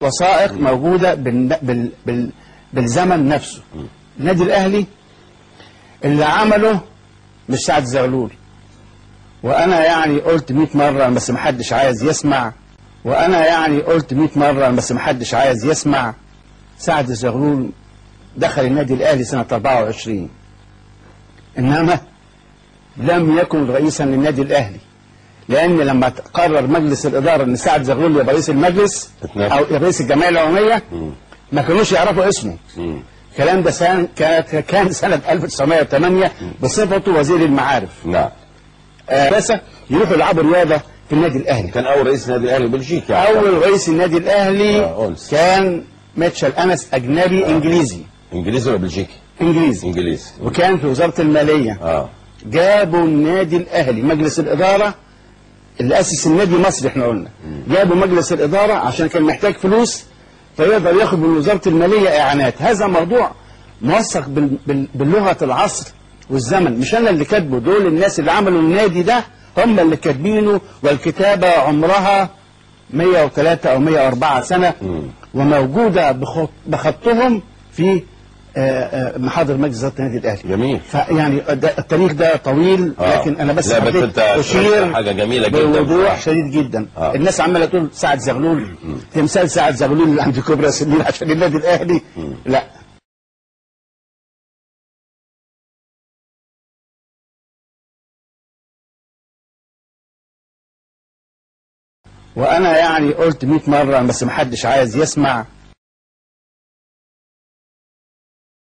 وثائق موجودة بالزمن نفسه. النادي الأهلي اللي عمله مش سعد زغلول، وأنا يعني قلت 100 مرة بس محدش عايز يسمع، سعد زغلول دخل النادي الأهلي سنة 24، إنما لم يكن رئيسا للنادي الأهلي، لأن لما قرر مجلس الإدارة إن سعد زغلول يبقى رئيس المجلس أو رئيس الجمعية العمومية ما كانوش يعرفوا اسمه. الكلام ده كان سنة 1908 بصفته وزير المعارف. نعم. بس يروحوا يلعبوا رياضة في النادي الأهلي. كان أول رئيس النادي الأهلي بلجيكي. أول رئيس النادي الأهلي كان ميتشل أنس، أجنبي إنجليزي. إنجليزي ولا بلجيكي؟ إنجليزي. وكان في وزارة المالية. جابوا النادي الأهلي مجلس الإدارة اللي أسس النادي مصري، احنا قلنا جابوا مجلس الإدارة عشان كان محتاج فلوس فيقدر ياخد من وزارة المالية إعانات. هذا موضوع موثق باللغة العصر والزمن، مش أنا اللي كاتبه، دول الناس اللي عملوا النادي ده هم اللي كاتبينه، والكتابة عمرها 103 أو 104 سنة وموجودة بخطهم في محاضر مجلس إدارة النادي الأهلي. جميل. يعني التاريخ ده طويل، لكن أنا بس أشير حاجة جميلة جدا بوضوح شديد جدا. الناس عمالة تقول سعد زغلول، تمثال سعد زغلول اللي عند كوبري السنين عشان النادي الأهلي. لا، وأنا يعني قلت 100 مرة بس محدش عايز يسمع.